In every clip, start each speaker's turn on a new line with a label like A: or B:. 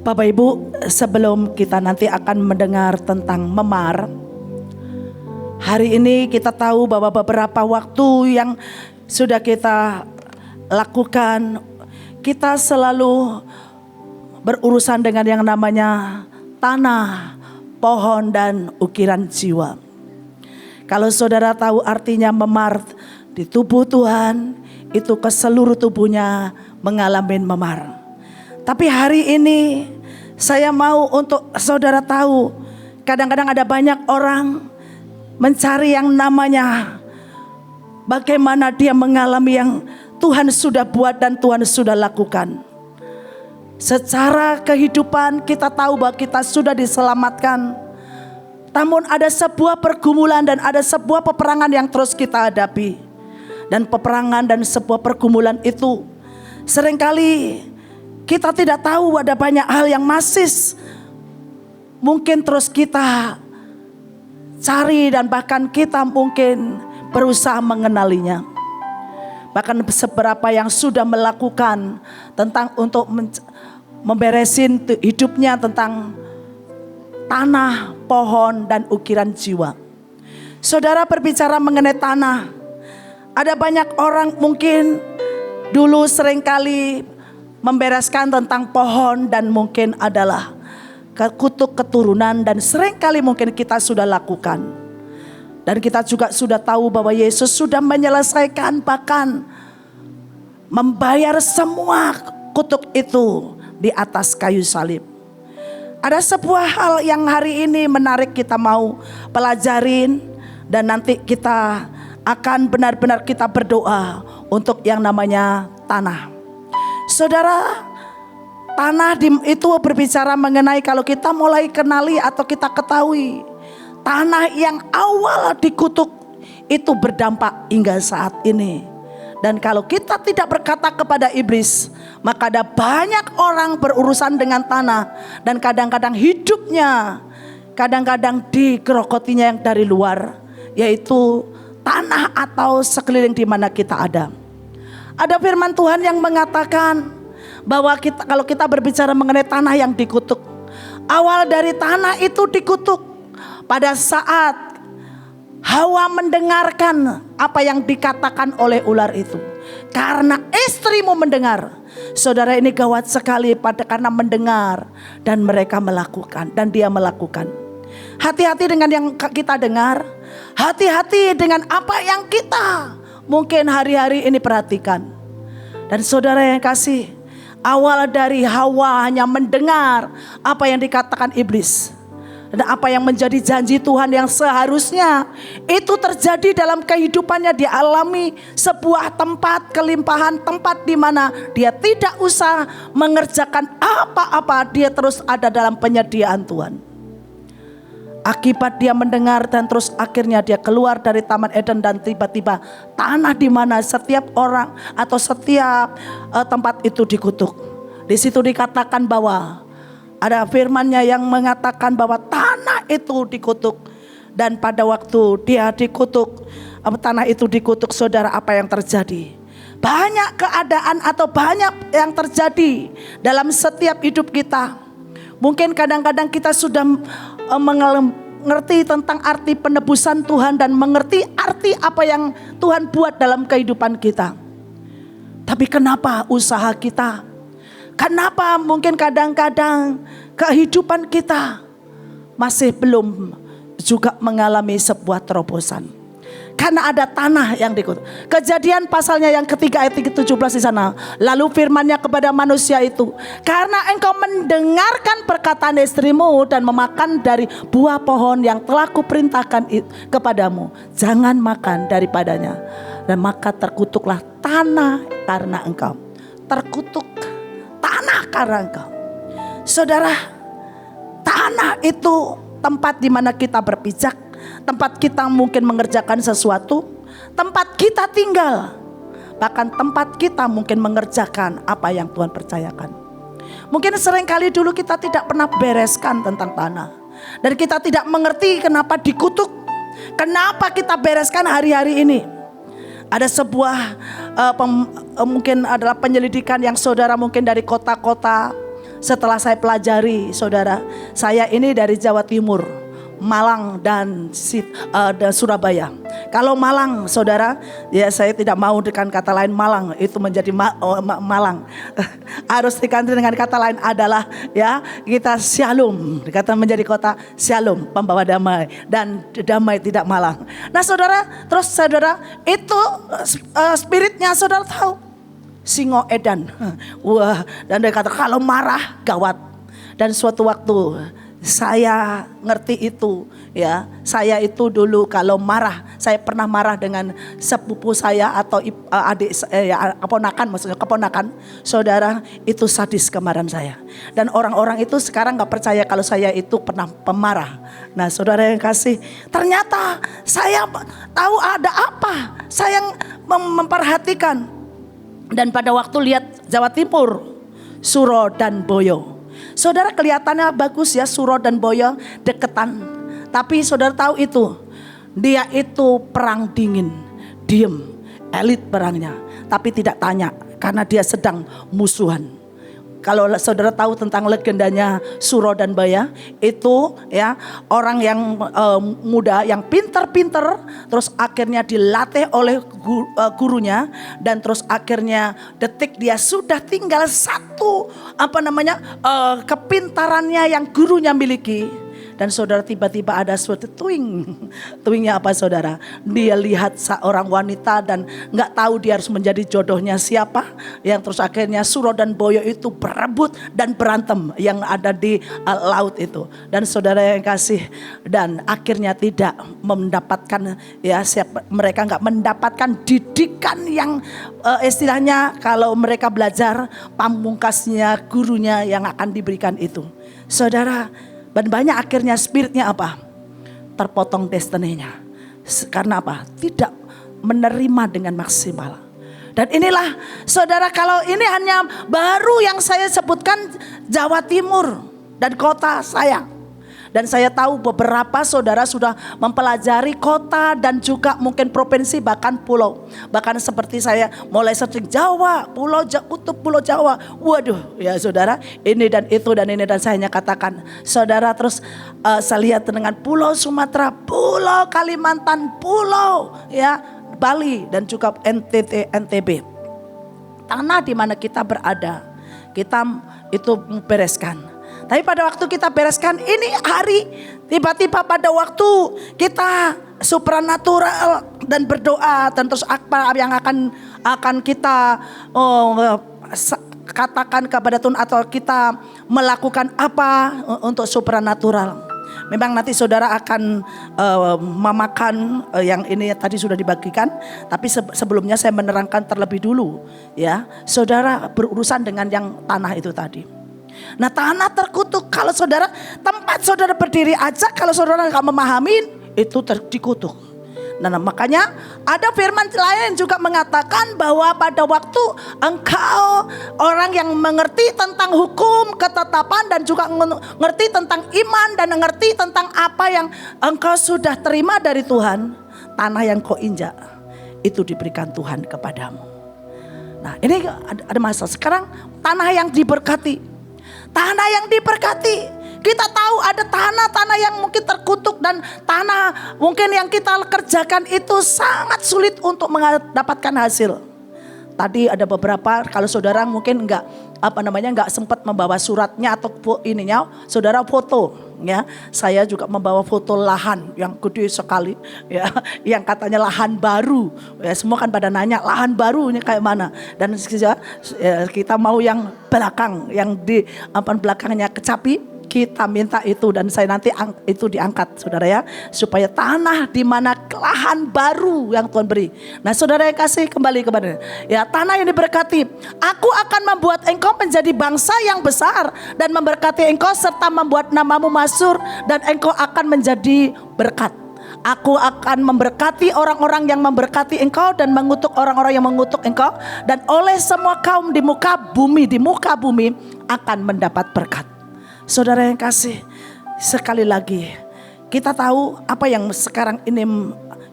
A: Bapak Ibu, sebelum kita nanti akan mendengar tentang memar, hari ini kita tahu bahwa beberapa waktu yang sudah kita lakukan, kita selalu berurusan dengan yang namanya tanah, pohon, dan ukiran jiwa. Kalau saudara tahu artinya memar di tubuh Tuhan, itu ke seluruh tubuhnya mengalami memar. Tapi hari ini saya mau untuk saudara tahu, kadang-kadang ada banyak orang mencari yang namanya bagaimana dia mengalami yang Tuhan sudah buat dan Tuhan sudah lakukan. Secara kehidupan kita tahu bahwa kita sudah diselamatkan. Namun ada sebuah pergumulan dan ada sebuah peperangan yang terus kita hadapi. Dan peperangan dan sebuah pergumulan itu seringkali kita tidak tahu, ada banyak hal yang masih mungkin terus kita cari dan bahkan kita mungkin berusaha mengenalinya. Bahkan seberapa yang sudah melakukan tentang untuk memberesin hidupnya tentang tanah, pohon, dan ukiran jiwa. Saudara berbicara mengenai tanah, ada banyak orang mungkin dulu seringkali membereskan tentang pohon dan mungkin adalah kutuk keturunan dan seringkali mungkin kita sudah lakukan. Dan kita juga sudah tahu bahwa Yesus sudah menyelesaikan bahkan membayar semua kutuk itu di atas kayu salib. Ada sebuah hal yang hari ini menarik kita mau pelajarin dan nanti kita akan benar-benar kita berdoa untuk yang namanya tanah. Saudara, tanah itu berbicara mengenai kalau kita mulai kenali atau kita ketahui, tanah yang awal dikutuk itu berdampak hingga saat ini. Dan kalau kita tidak berkata kepada iblis, maka ada banyak orang berurusan dengan tanah. Dan kadang-kadang hidupnya, kadang-kadang digerokotinya yang dari luar, yaitu tanah atau sekeliling di mana kita ada. Ada firman Tuhan yang mengatakan bahwa kalau kita berbicara mengenai tanah yang dikutuk, awal dari tanah itu dikutuk pada saat Hawa mendengarkan apa yang dikatakan oleh ular itu. Karena istrimu mendengar. Saudara, ini gawat sekali karena mendengar dan mereka melakukan dan dia melakukan. Hati-hati dengan yang kita dengar. Hati-hati dengan apa yang kita mungkin hari-hari ini perhatikan. Dan saudara yang kasih, awal dari Hawa hanya mendengar apa yang dikatakan iblis. Dan apa yang menjadi janji Tuhan yang seharusnya itu terjadi dalam kehidupannya. Dia alami sebuah tempat kelimpahan, tempat di mana dia tidak usah mengerjakan apa-apa, dia terus ada dalam penyediaan Tuhan. Akibat dia mendengar dan terus akhirnya dia keluar dari Taman Eden dan tiba-tiba tanah di mana setiap orang atau setiap tempat itu dikutuk. Di situ dikatakan bahwa ada firman-Nya yang mengatakan bahwa tanah itu dikutuk. Dan pada waktu dia dikutuk, tanah itu dikutuk, saudara, apa yang terjadi? Banyak keadaan atau banyak yang terjadi dalam setiap hidup kita. Mungkin kadang-kadang kita sudah mengerti tentang arti penebusan Tuhan dan mengerti arti apa yang Tuhan buat dalam kehidupan kita. Tapi kenapa usaha kita? Kenapa mungkin kadang-kadang kehidupan kita masih belum juga mengalami sebuah terobosan? Karena ada tanah yang dikutuk. Kejadian pasalnya yang ketiga ayat 17 di sana. Lalu firman-Nya kepada manusia itu, karena engkau mendengarkan perkataan istrimu dan memakan dari buah pohon yang telah kuperintahkan kepadamu, jangan makan daripadanya. Dan maka terkutuklah tanah karena engkau. Terkutuk tanah karena engkau. Saudara, tanah itu tempat di mana kita berpijak, tempat kita mungkin mengerjakan sesuatu, tempat kita tinggal, bahkan tempat kita mungkin mengerjakan apa yang Tuhan percayakan. Mungkin seringkali dulu kita tidak pernah bereskan tentang tanah, dan kita tidak mengerti kenapa dikutuk, kenapa kita bereskan hari-hari ini. Ada sebuah mungkin adalah penyelidikan yang saudara mungkin dari kota-kota Setelah saya pelajari, saudara, saya ini dari Jawa Timur, Malang dan Surabaya. Kalau Malang, saudara, ya saya tidak mau dengan kata lain Malang itu menjadi Malang. Harus diganti dengan kata lain adalah ya kita Shalom, dikata menjadi kota Shalom, pembawa damai, dan damai tidak Malang. Nah saudara, terus saudara itu spiritnya saudara tahu Singo Edan. Wah, dan dia kata kalau marah gawat. Dan suatu waktu saya ngerti itu ya. Saya itu dulu kalau marah, saya pernah marah dengan sepupu saya atau adik keponakan, maksudnya keponakan saudara, itu sadis kemarahan saya. Dan orang-orang itu sekarang gak percaya kalau saya itu pernah pemarah. Nah saudara yang kasih, ternyata saya tahu ada apa. Saya memperhatikan. Dan pada waktu lihat Jawa Timur, Suro dan Boyo, saudara kelihatannya bagus ya, Suro dan Boyo deketan. Tapi saudara tahu itu, dia itu perang dingin, diem, elit perangnya. Tapi tidak tanya karena dia sedang musuhan. Kalau saudara tahu tentang legendanya Suro dan Boyo, itu ya orang yang muda, yang pinter-pinter, terus akhirnya dilatih oleh gurunya, dan terus akhirnya detik dia sudah tinggal satu kepintarannya yang gurunya miliki. Dan saudara tiba-tiba ada suatu twingnya apa saudara? Dia lihat seorang wanita dan gak tahu dia harus menjadi jodohnya siapa. Yang terus akhirnya Suro dan Boyo itu berebut dan berantem yang ada di laut itu. Dan saudara yang kasih, dan akhirnya tidak mendapatkan ya, mereka gak mendapatkan didikan yang istilahnya kalau mereka belajar pamungkasnya gurunya yang akan diberikan itu. Saudara, dan banyak akhirnya spiritnya apa? Terpotong destiny-nya. Karena apa? Tidak menerima dengan maksimal. Dan inilah saudara, kalau ini hanya baru yang saya sebutkan Jawa Timur dan kota saya. Dan saya tahu beberapa saudara sudah mempelajari kota dan juga mungkin provinsi bahkan pulau. Bahkan seperti saya mulai searching Jawa, kutub pulau Jawa. Waduh ya saudara, ini dan itu dan ini, dan saya hanya katakan saudara, terus saya lihat dengan pulau Sumatera, pulau Kalimantan, pulau ya Bali dan juga NTB. Tanah di mana kita berada, kita itu bereskan. Tapi pada waktu kita bereskan ini hari, tiba-tiba pada waktu kita supranatural dan berdoa, dan terus apa yang akan kita katakan kepada Tuhan, atau kita melakukan apa untuk supranatural. Memang nanti saudara akan memakan yang ini tadi sudah dibagikan, tapi sebelumnya saya menerangkan terlebih dulu ya, saudara berurusan dengan yang tanah itu tadi. Nah tanah terkutuk, kalau saudara tempat saudara berdiri aja, kalau saudara gak memahamin itu dikutuk. Nah makanya ada firman lain juga mengatakan bahwa pada waktu engkau orang yang mengerti tentang hukum, ketetapan, dan juga mengerti tentang iman, dan mengerti tentang apa yang engkau sudah terima dari Tuhan, tanah yang kau injak itu diberikan Tuhan kepadamu. Nah ini ada masalah. Sekarang tanah yang diberkati, tanah yang diberkati. Kita tahu ada tanah-tanah yang mungkin terkutuk, dan tanah mungkin yang kita kerjakan itu sangat sulit untuk mendapatkan hasil. Tadi ada beberapa, kalau saudara mungkin enggak sempat membawa suratnya atau ininya, saudara foto ya. Saya juga membawa foto lahan yang gede sekali ya, yang katanya lahan baru. Ya, semua kan pada nanya lahan baru ini kayak mana. Dan kita mau yang belakang, yang di belakangnya kecapi, kita minta itu, dan saya nanti itu diangkat saudara ya, supaya tanah di mana lahan baru yang Tuhan beri. Nah saudara yang kasih, kembali kepada ya, tanah yang diberkati. Aku akan membuat engkau menjadi bangsa yang besar dan memberkati engkau serta membuat namamu masyhur, dan engkau akan menjadi berkat. Aku akan memberkati orang-orang yang memberkati engkau dan mengutuk orang-orang yang mengutuk engkau, dan oleh semua kaum di muka bumi akan mendapat berkat. Saudara yang kasih, sekali lagi kita tahu apa yang sekarang ini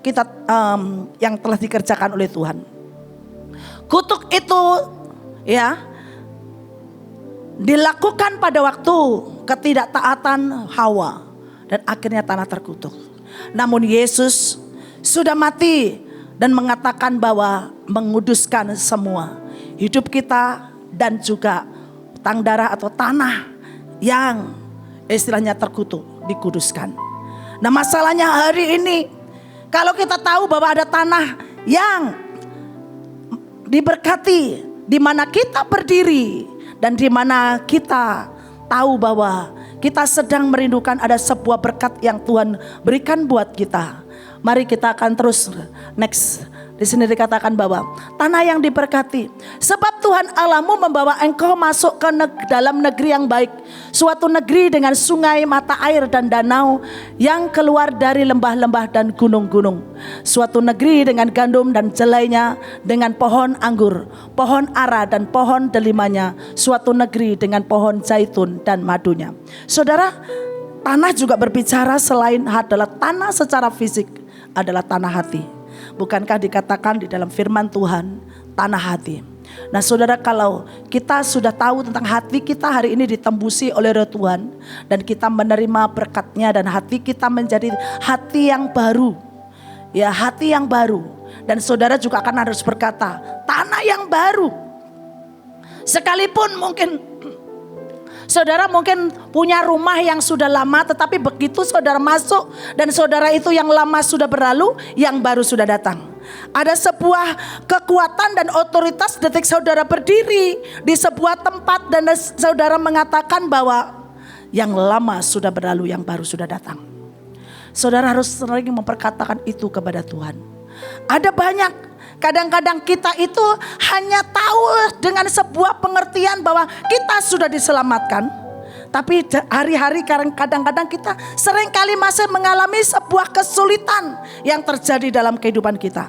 A: kita yang telah dikerjakan oleh Tuhan. Kutuk itu ya dilakukan pada waktu ketidaktaatan Hawa dan akhirnya tanah terkutuk. Namun Yesus sudah mati dan mengatakan bahwa menguduskan semua hidup kita dan juga utang darah atau tanah yang istilahnya terkutuk dikuduskan. Nah, masalahnya hari ini kalau kita tahu bahwa ada tanah yang diberkati di mana kita berdiri dan di mana kita tahu bahwa kita sedang merindukan ada sebuah berkat yang Tuhan berikan buat kita. Mari kita akan terus next. Di sini dikatakan bahwa tanah yang diberkati, sebab Tuhan Allahmu membawa engkau masuk ke dalam negeri yang baik, suatu negeri dengan sungai, mata air dan danau yang keluar dari lembah-lembah dan gunung-gunung, suatu negeri dengan gandum dan jelainya, dengan pohon anggur, pohon ara dan pohon delimanya, suatu negeri dengan pohon zaitun dan madunya. Saudara, tanah juga berbicara selain adalah tanah secara fisik, adalah tanah hati. Bukankah dikatakan di dalam firman Tuhan tanah hati? Nah saudara, kalau kita sudah tahu tentang hati kita hari ini ditembusi oleh Roh Tuhan dan kita menerima berkatnya dan hati kita menjadi hati yang baru, ya hati yang baru. Dan saudara juga akan harus berkata tanah yang baru. Sekalipun mungkin saudara mungkin punya rumah yang sudah lama, tetapi begitu saudara masuk dan saudara itu yang lama sudah berlalu, yang baru sudah datang. Ada sebuah kekuatan dan otoritas detik saudara berdiri di sebuah tempat dan saudara mengatakan bahwa yang lama sudah berlalu, yang baru sudah datang. Saudara harus sering memperkatakan itu kepada Tuhan. Ada banyak kadang-kadang kita itu hanya tahu dengan sebuah pengertian bahwa kita sudah diselamatkan. Tapi hari-hari kadang-kadang kita seringkali masih mengalami sebuah kesulitan yang terjadi dalam kehidupan kita.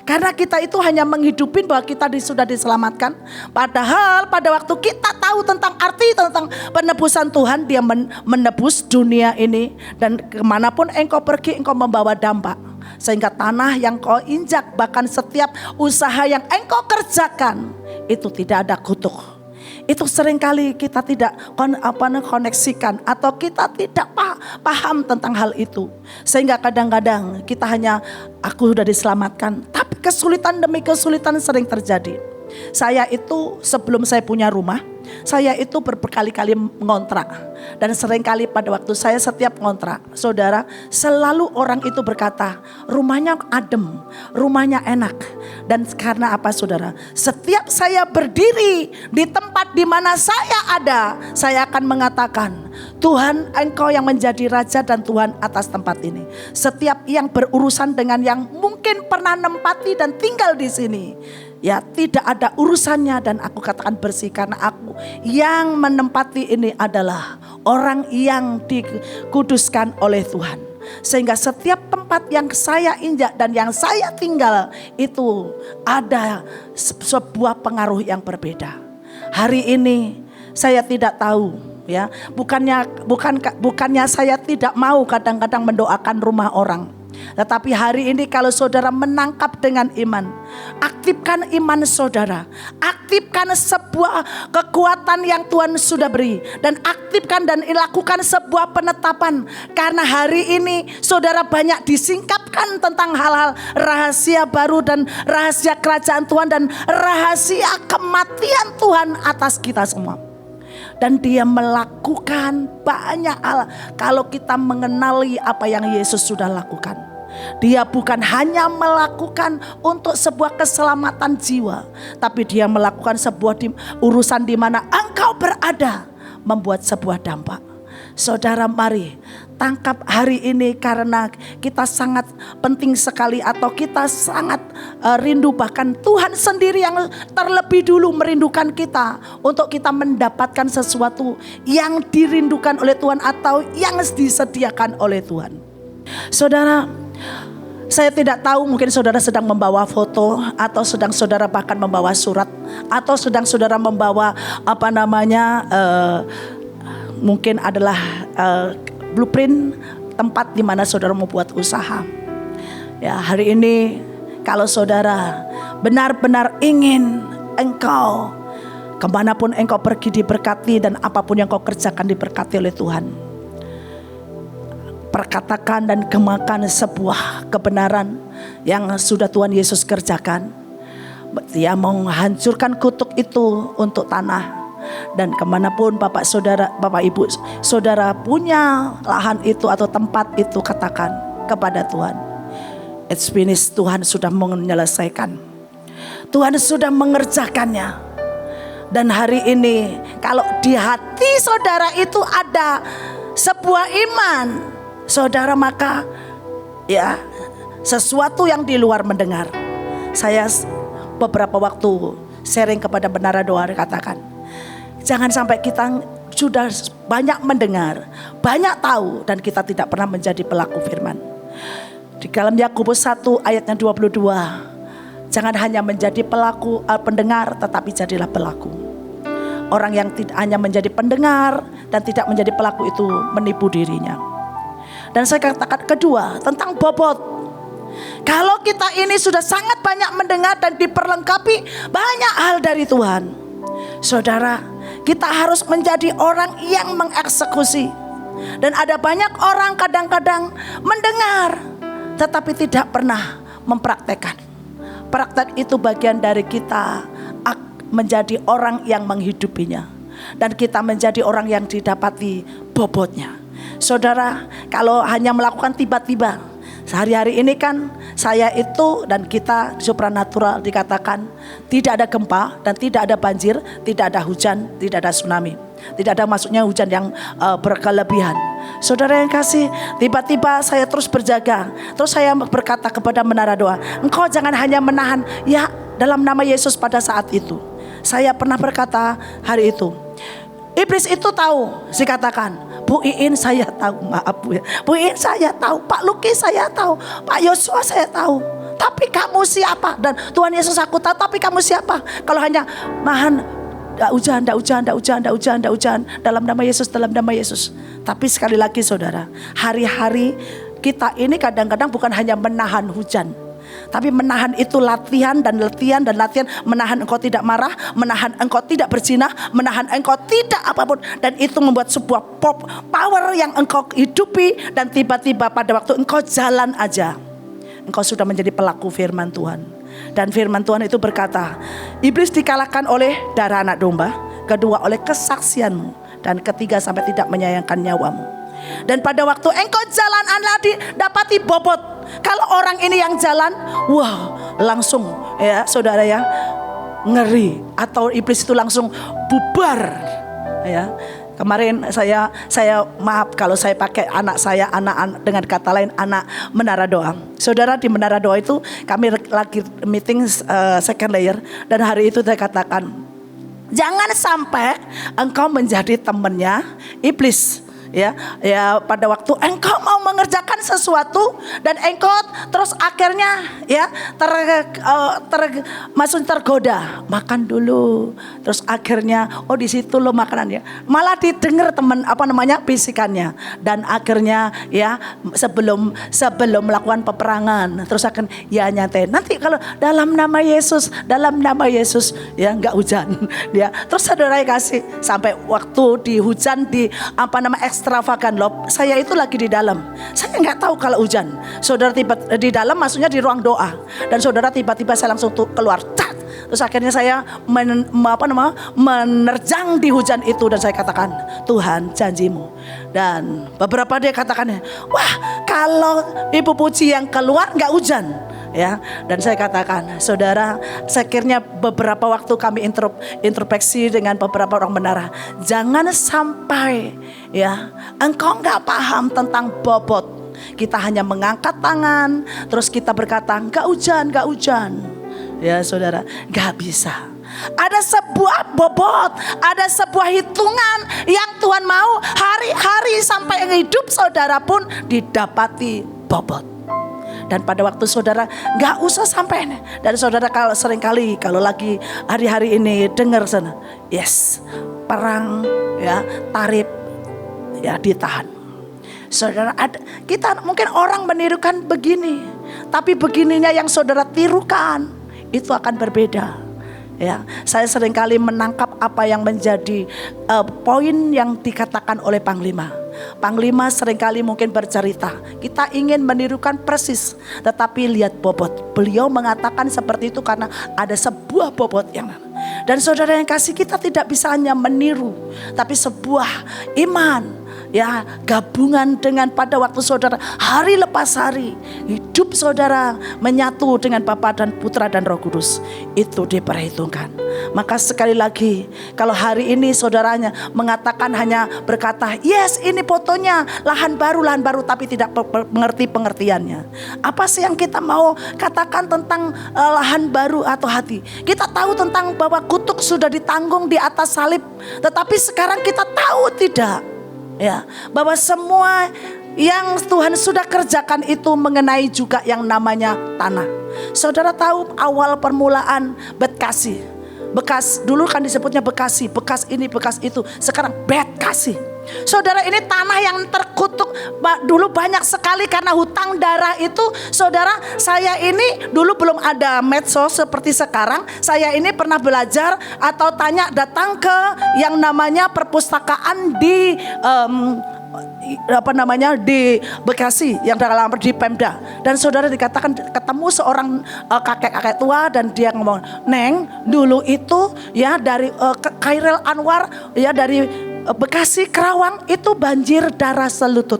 A: Karena kita itu hanya menghidupin bahwa kita sudah diselamatkan. Padahal pada waktu kita tahu tentang arti tentang penebusan Tuhan, Dia menebus dunia ini. Dan kemanapun engkau pergi, engkau membawa dampak. Sehingga tanah yang kau injak, bahkan setiap usaha yang engkau kerjakan, itu tidak ada kutuk. Itu seringkali kita tidak koneksikan atau kita tidak paham tentang hal itu. Sehingga kadang-kadang kita hanya aku sudah diselamatkan, tapi kesulitan demi kesulitan sering terjadi. Saya itu sebelum saya punya rumah, saya itu berkali-kali ngontrak. Dan seringkali pada waktu saya setiap ngontrak, saudara, selalu orang itu berkata, rumahnya adem, rumahnya enak. Dan karena apa saudara? Setiap saya berdiri di tempat di mana saya ada, saya akan mengatakan, Tuhan engkau yang menjadi raja dan Tuhan atas tempat ini. Setiap yang berurusan dengan yang mungkin pernah nempati dan tinggal di sini, ya tidak ada urusannya, dan aku katakan bersih karena aku yang menempati ini adalah orang yang dikuduskan oleh Tuhan. Sehingga setiap tempat yang saya injak dan yang saya tinggal itu ada sebuah pengaruh yang berbeda. Hari ini saya tidak tahu, ya, bukannya saya tidak mau kadang-kadang mendoakan rumah orang. Tetapi hari ini kalau saudara menangkap dengan iman, aktifkan iman saudara, aktifkan sebuah kekuatan yang Tuhan sudah beri, dan aktifkan dan lakukan sebuah penetapan. Karena hari ini saudara banyak disingkapkan tentang hal-hal rahasia baru dan rahasia kerajaan Tuhan dan rahasia kematian Tuhan atas kita semua. Dan Dia melakukan banyak hal kalau kita mengenali apa yang Yesus sudah lakukan. Dia bukan hanya melakukan untuk sebuah keselamatan jiwa, tapi Dia melakukan sebuah urusan di mana engkau berada, membuat sebuah dampak. Saudara, mari tangkap hari ini karena kita sangat penting sekali, atau kita sangat rindu, bahkan Tuhan sendiri yang terlebih dulu merindukan kita untuk kita mendapatkan sesuatu yang dirindukan oleh Tuhan atau yang disediakan oleh Tuhan. Saudara, saya tidak tahu, mungkin saudara sedang membawa foto, atau sedang saudara bahkan membawa surat, atau sedang saudara membawa mungkin adalah blueprint tempat di mana saudara membuat usaha. Ya, hari ini kalau saudara benar-benar ingin engkau Kemanapun engkau pergi diberkati, dan apapun yang kau kerjakan diberkati oleh Tuhan. Perkatakan dan gemakan sebuah kebenaran yang sudah Tuhan Yesus kerjakan. Dia menghancurkan kutuk itu untuk tanah. Dan kemanapun Bapak Saudara, Bapak Ibu Saudara punya lahan itu atau tempat itu, katakan kepada Tuhan, it's finished. Tuhan sudah menyelesaikan, Tuhan sudah mengerjakannya. Dan hari ini kalau di hati saudara itu ada sebuah iman saudara, maka ya sesuatu yang di luar mendengar. Saya beberapa waktu sharing kepada Menara Doa, katakan, jangan sampai kita sudah banyak mendengar, banyak tahu, dan kita tidak pernah menjadi pelaku firman. Di dalam Yakobus 1 ayatnya 22, jangan hanya menjadi pelaku pendengar, tetapi jadilah pelaku. Orang yang tidak hanya menjadi pendengar dan tidak menjadi pelaku itu menipu dirinya. Dan saya katakan kedua, tentang bobot. Kalau kita ini sudah sangat banyak mendengar dan diperlengkapi banyak hal dari Tuhan, saudara, kita harus menjadi orang yang mengeksekusi. Dan ada banyak orang kadang-kadang mendengar tetapi tidak pernah mempraktekkan. Praktek itu bagian dari kita menjadi orang yang menghidupinya, dan kita menjadi orang yang didapati bobotnya. Saudara, kalau hanya melakukan tiba-tiba, sehari-hari ini kan saya itu dan kita supranatural dikatakan tidak ada gempa dan tidak ada banjir, tidak ada hujan, tidak ada tsunami, tidak ada masuknya hujan yang berkelebihan. Saudara yang kasih, tiba-tiba saya terus berjaga. Terus saya berkata kepada Menara Doa, engkau jangan hanya menahan, ya dalam nama Yesus. Pada saat itu saya pernah berkata hari itu, iblis itu tahu, saya katakan, Bu Iin saya tahu, maaf Bu ya, Bu Iin saya tahu, Pak Luki saya tahu, Pak Yosua saya tahu, tapi kamu siapa? Dan Tuhan Yesus aku tahu, tapi kamu siapa? Kalau hanya nahan, nggak hujan, dalam nama Yesus, dalam nama Yesus. Tapi sekali lagi saudara, hari-hari kita ini kadang-kadang bukan hanya menahan hujan, tapi menahan itu latihan, menahan engkau tidak marah, menahan engkau tidak berzina, menahan engkau tidak apapun. Dan itu membuat sebuah power yang engkau hidupi, dan tiba-tiba pada waktu engkau jalan aja, engkau sudah menjadi pelaku firman Tuhan. Dan firman Tuhan itu berkata, iblis dikalahkan oleh darah anak domba, kedua oleh kesaksianmu, dan ketiga sampai tidak menyayangkan nyawamu. Dan pada waktu engkau jalan dapati bobot. Kalau orang ini yang jalan, wah langsung ya saudara ya, ngeri, atau iblis itu langsung bubar ya. Kemarin saya maaf kalau saya pakai anak saya, anak dengan kata lain anak Menara Doa. Saudara, di Menara Doa itu kami lagi meeting second layer, dan hari itu saya katakan, jangan sampai engkau menjadi temannya iblis. Ya, pada waktu engkau mau mengerjakan sesuatu dan engkau terus akhirnya ya tergoda, makan dulu, terus akhirnya di situ lo makanannya, malah didengar teman bisikannya, dan akhirnya ya sebelum melakukan peperangan terus akan ya nyantai, nanti kalau dalam nama Yesus ya nggak hujan ya. Terus saudara kasih sampai waktu di hujan di ekstravagan loh, saya itu lagi di dalam, saya nggak tahu kalau hujan. Saudara tiba di dalam, maksudnya di ruang doa, dan saudara tiba-tiba saya langsung keluar, terus akhirnya saya menerjang di hujan itu, dan saya katakan, Tuhan janjimu. Dan beberapa dia katakan, wah kalau Ibu Puji yang keluar nggak hujan ya. Dan saya katakan, saudara, sekiranya beberapa waktu kami introspeksi dengan beberapa orang menara, jangan sampai ya engkau nggak paham tentang bobot. Kita hanya mengangkat tangan terus kita berkata nggak hujan ya saudara, nggak bisa. Ada sebuah bobot, ada sebuah hitungan yang Tuhan mau hari-hari sampai hidup saudara pun didapati bobot. Dan pada waktu saudara gak usah sampai. Dan saudara kalau seringkali kalau lagi hari-hari ini dengar sana, yes, perang ya, tarif ya ditahan. Saudara, kita mungkin orang menirukan begini, tapi begininya yang saudara tirukan itu akan berbeda Ya, saya seringkali menangkap apa yang menjadi poin yang dikatakan oleh Panglima. Panglima seringkali mungkin bercerita, kita ingin menirukan persis, tetapi lihat bobot. Beliau mengatakan seperti itu karena ada sebuah bobot yang, dan saudara yang kasih, kita tidak bisa hanya meniru, tapi sebuah iman. Ya, gabungan dengan pada waktu saudara hari lepas hari hidup saudara menyatu dengan Bapa dan Putra dan Roh Kudus, itu diperhitungkan. Maka sekali lagi, kalau hari ini saudaranya mengatakan hanya berkata, yes ini fotonya lahan baru, tapi tidak mengerti pengertiannya. Apa sih yang kita mau katakan tentang lahan baru atau hati? Kita tahu tentang bahwa kutuk sudah ditanggung di atas salib, tetapi sekarang kita tahu tidak, ya, bahwa semua yang Tuhan sudah kerjakan itu mengenai juga yang namanya tanah. Saudara tahu awal permulaan Bekasi, bekas dulu kan disebutnya Bekasi, bekas ini bekas itu, sekarang Bekasi. Saudara, ini tanah yang terkutuk dulu banyak sekali karena hutang darah itu. Saudara, saya ini dulu belum ada medsos seperti sekarang. Saya ini pernah belajar atau datang ke yang namanya perpustakaan di di Bekasi yang dalam di Pemda, dan saudara dikatakan ketemu seorang kakek tua, dan dia ngomong, Neng, dulu itu ya dari Khairil Anwar ya dari Bekasi Kerawang itu banjir darah selutut.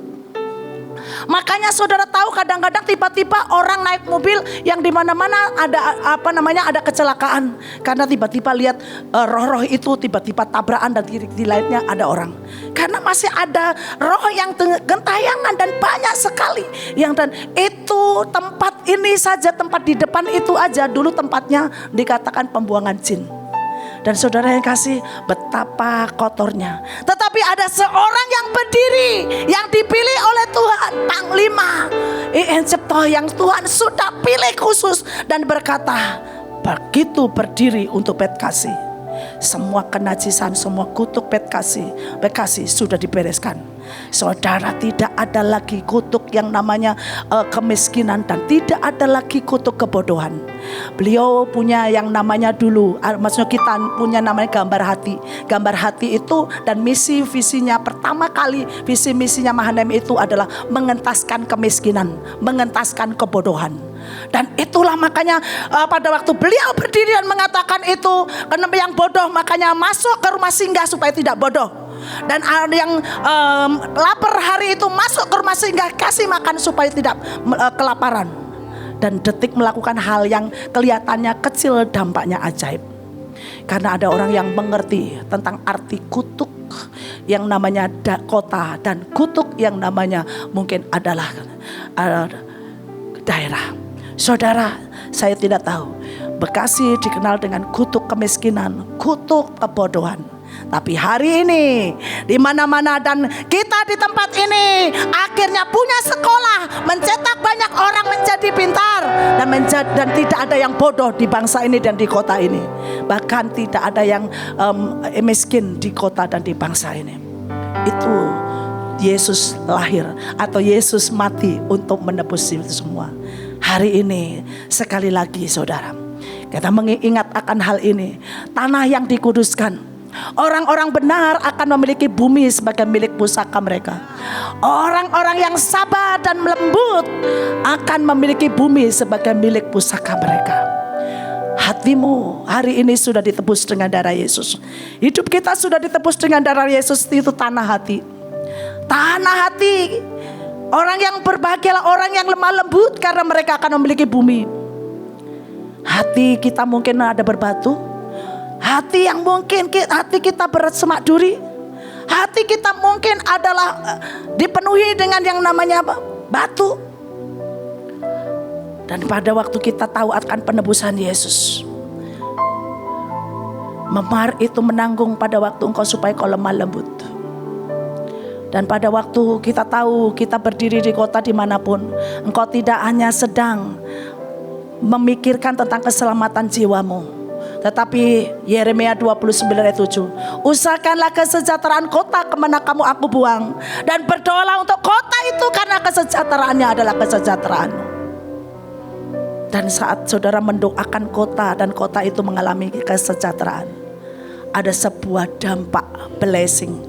A: Makanya saudara tahu kadang-kadang tiba-tiba orang naik mobil yang di mana-mana ada ada kecelakaan karena tiba-tiba lihat roh-roh itu tiba-tiba tabrakan dan di lainnya ada orang. Karena masih ada roh yang gentayangan dan banyak sekali yang, dan itu tempat ini saja, tempat di depan itu aja dulu tempatnya dikatakan pembuangan jin. Dan saudara yang kasih, betapa kotornya. Tetapi ada seorang yang berdiri, yang dipilih oleh Tuhan, Panglima I.N. Cipto, yang Tuhan sudah pilih khusus, dan berkata, begitu berdiri untuk Bekasi, semua kenajisan, semua kutuk Bekasi sudah dibereskan. Saudara, tidak ada lagi kutuk yang namanya kemiskinan, dan tidak ada lagi kutuk kebodohan. Beliau punya yang namanya dulu, maksudnya kita punya namanya gambar hati. Gambar hati itu, dan misi visinya pertama kali, visi misinya Mahanaim itu adalah mengentaskan kemiskinan, mengentaskan kebodohan. Dan itulah makanya pada waktu beliau berdiri dan mengatakan itu, karena yang bodoh makanya masuk ke rumah singgah supaya tidak bodoh. Dan yang lapar hari itu masuk ke rumah singgah, kasih makan supaya tidak kelaparan. Dan detik melakukan hal yang kelihatannya kecil, dampaknya ajaib. Karena ada orang yang mengerti tentang arti kutuk yang namanya kota, dan kutuk yang namanya mungkin adalah daerah. Saudara, saya tidak tahu, Bekasi dikenal dengan kutuk kemiskinan, kutuk kebodohan. Tapi hari ini di mana-mana, dan kita di tempat ini akhirnya punya sekolah, mencetak banyak orang menjadi pintar, dan tidak ada yang bodoh di bangsa ini dan di kota ini. Bahkan tidak ada yang miskin di kota dan di bangsa ini. Itu Yesus lahir atau Yesus mati untuk menebus itu semua. Hari ini sekali lagi saudara, kita mengingat akan hal ini. Tanah yang dikuduskan, orang-orang benar akan memiliki bumi sebagai milik pusaka mereka. Orang-orang yang sabar dan lembut akan memiliki bumi sebagai milik pusaka mereka. Hatimu hari ini sudah ditebus dengan darah Yesus. Hidup kita sudah ditebus dengan darah Yesus. Itu tanah hati. Tanah hati. Orang yang berbahagialah orang yang lemah lembut, karena mereka akan memiliki bumi. Hati kita mungkin ada berbatu, hati yang mungkin hati kita bersemak duri, hati kita mungkin adalah dipenuhi dengan yang namanya batu. Dan pada waktu kita tahu akan penebusan Yesus, memar itu menanggung pada waktu engkau supaya kau lemah lembut. Dan pada waktu kita tahu kita berdiri di kota dimanapun, engkau tidak hanya sedang memikirkan tentang keselamatan jiwamu, tetapi Yeremia 29 ayat 7, usahakanlah kesejahteraan kota kemana kamu aku buang, dan berdoalah untuk kota itu karena kesejahteraannya adalah kesejahteraanmu. Dan saat saudara mendoakan kota dan kota itu mengalami kesejahteraan, ada sebuah dampak blessing.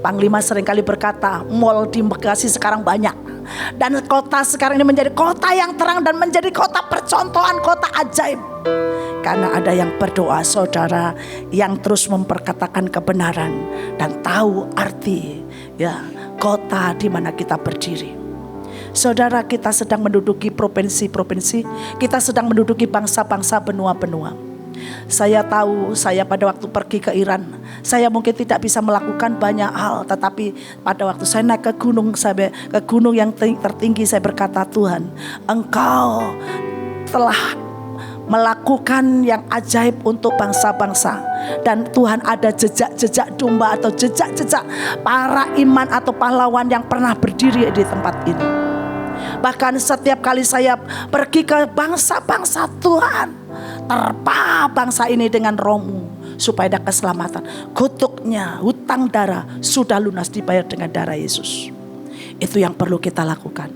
A: Panglima seringkali berkata, mall di Bekasi sekarang banyak, dan kota sekarang ini menjadi kota yang terang dan menjadi kota percontohan, kota ajaib. Karena ada yang berdoa, saudara, yang terus memperkatakan kebenaran dan tahu arti ya kota di mana kita berdiri. Saudara, kita sedang menduduki provinsi-provinsi, kita sedang menduduki bangsa-bangsa, benua-benua. Saya tahu, saya pada waktu pergi ke Iran, saya mungkin tidak bisa melakukan banyak hal, tetapi pada waktu saya naik ke gunung yang tertinggi, saya berkata, Tuhan, Engkau telah melakukan yang ajaib untuk bangsa-bangsa, dan Tuhan ada jejak-jejak domba atau jejak-jejak para iman atau pahlawan yang pernah berdiri di tempat ini. Bahkan setiap kali saya pergi ke bangsa-bangsa, Tuhan, terpa bangsa ini dengan Roh-Mu supaya ada keselamatan. Kutuknya, hutang darah sudah lunas dibayar dengan darah Yesus. Itu yang perlu kita lakukan.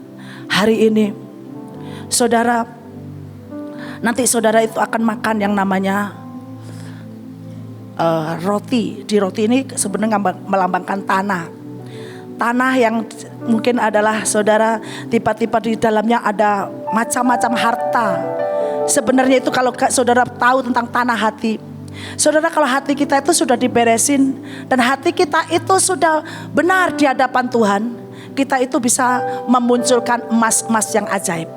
A: Hari ini saudara, nanti saudara itu akan makan yang namanya roti. Di roti ini sebenarnya melambangkan tanah. Tanah yang mungkin adalah saudara, tiba-tiba di dalamnya ada macam-macam harta. Sebenarnya itu kalau saudara tahu tentang tanah hati, saudara, kalau hati kita itu sudah diberesin dan hati kita itu sudah benar di hadapan Tuhan, kita itu bisa memunculkan emas-emas yang ajaib.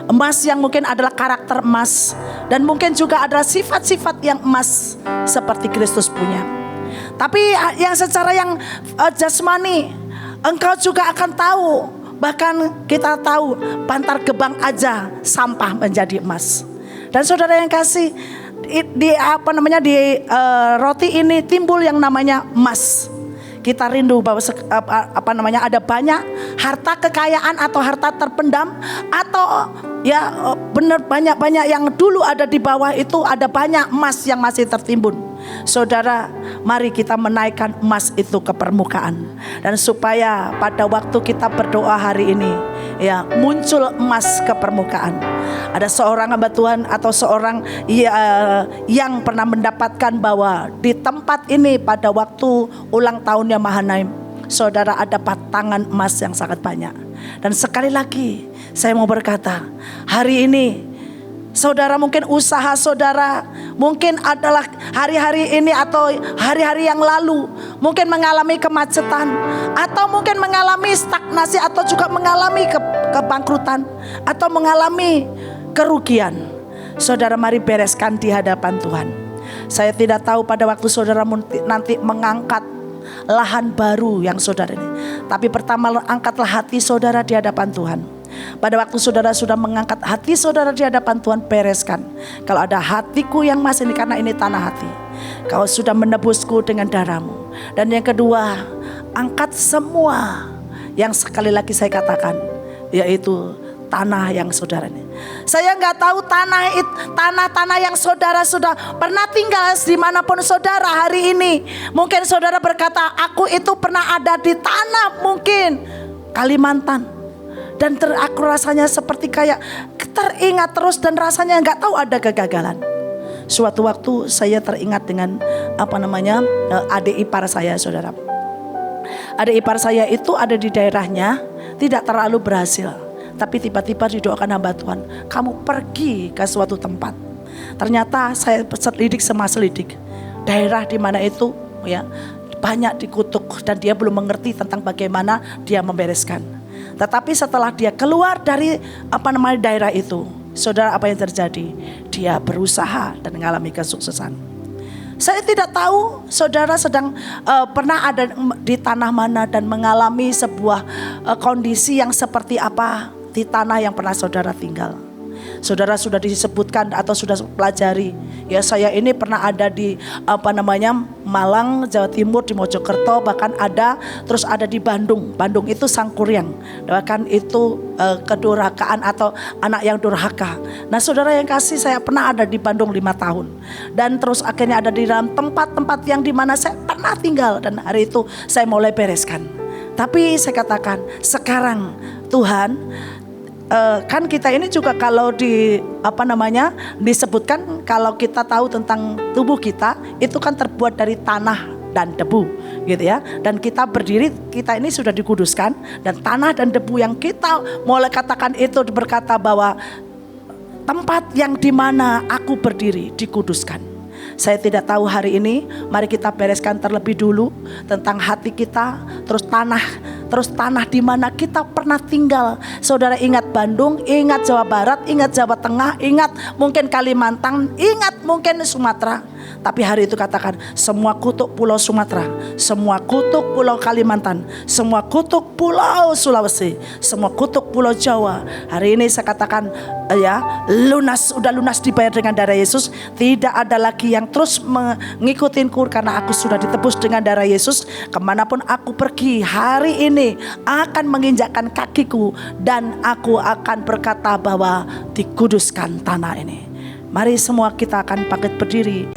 A: Emas yang mungkin adalah karakter emas, dan mungkin juga adalah sifat-sifat yang emas seperti Kristus punya. Tapi yang secara yang jasmani, engkau juga akan tahu. Bahkan kita tahu Bantar Gebang aja sampah menjadi emas. Dan saudara yang kasih, di roti ini timbul yang namanya emas. Kita rindu bahwa ada banyak harta kekayaan atau harta terpendam, atau ya benar banyak yang dulu ada di bawah itu, ada banyak emas yang masih tertimbun. Saudara, mari kita menaikkan emas itu ke permukaan, dan supaya pada waktu kita berdoa hari ini ya muncul emas ke permukaan. Ada seorang hamba Tuhan atau seorang yang pernah mendapatkan bahwa di tempat ini pada waktu ulang tahunnya Mahanaim, saudara, ada batangan emas yang sangat banyak. Dan sekali lagi saya mau berkata, hari ini saudara, mungkin usaha saudara mungkin adalah hari-hari ini atau hari-hari yang lalu mungkin mengalami kemacetan, atau mungkin mengalami stagnasi, atau juga mengalami kebangkrutan, atau mengalami kerugian. Saudara, mari bereskan di hadapan Tuhan. Saya tidak tahu pada waktu saudara nanti mengangkat lahan baru yang saudara ini, tapi pertama angkatlah hati saudara di hadapan Tuhan. Pada waktu saudara sudah mengangkat hati saudara di hadapan Tuhan, bereskan. Kalau ada hatiku yang masih ini, karena ini tanah hati, kau sudah menebusku dengan darah-Mu. Dan yang kedua, angkat semua yang sekali lagi saya katakan, yaitu tanah yang saudara ini. Saya nggak tahu tanah-tanah yang saudara sudah pernah tinggal dimanapun saudara hari ini. Mungkin saudara berkata, aku itu pernah ada di tanah mungkin Kalimantan, dan aku rasanya seperti kayak teringat terus, dan rasanya nggak tahu ada kegagalan. Suatu waktu saya teringat dengan adik ipar saya, saudara. Adik ipar saya itu ada di daerahnya, tidak terlalu berhasil, tapi tiba-tiba didoakan hamba Tuhan, kamu pergi ke suatu tempat. Ternyata saya selidik daerah di mana itu ya banyak dikutuk, dan dia belum mengerti tentang bagaimana dia membereskan. Tetapi setelah dia keluar dari daerah itu, saudara, apa yang terjadi? Dia berusaha dan mengalami kesuksesan. Saya tidak tahu saudara sedang pernah ada di tanah mana dan mengalami sebuah kondisi yang seperti apa di tanah yang pernah saudara tinggal. Saudara sudah disebutkan atau sudah pelajari, ya saya ini pernah ada di Malang, Jawa Timur, di Mojokerto, bahkan ada terus ada di Bandung. Bandung itu Sangkuriang, bahkan itu kedurhakaan atau anak yang durhaka. Nah saudara yang kasih, saya pernah ada di Bandung 5 tahun, dan terus akhirnya ada di dalam tempat-tempat yang dimana saya pernah tinggal, dan hari itu saya mulai bereskan. Tapi saya katakan, sekarang Tuhan, kan kita ini juga kalau disebutkan kalau kita tahu tentang tubuh kita itu kan terbuat dari tanah dan debu gitu ya. Dan kita berdiri, kita ini sudah dikuduskan, dan tanah dan debu yang kita mulai katakan itu berkata bahwa tempat yang dimana aku berdiri dikuduskan. Saya tidak tahu hari ini, mari kita bereskan terlebih dulu tentang hati kita, terus tanah di mana kita pernah tinggal. Saudara ingat Bandung, ingat Jawa Barat, ingat Jawa Tengah, ingat mungkin Kalimantan, ingat mungkin Sumatera. Tapi hari itu katakan, semua kutuk pulau Sumatera, semua kutuk pulau Kalimantan, semua kutuk pulau Sulawesi, semua kutuk pulau Jawa. Hari ini saya katakan sudah lunas dibayar dengan darah Yesus. Tidak ada lagi yang terus mengikutinku, karena aku sudah ditebus dengan darah Yesus. Kemanapun aku pergi hari ini akan menginjakkan kakiku, dan aku akan berkata bahwa dikuduskan tanah ini. Mari semua kita akan bangkit berdiri.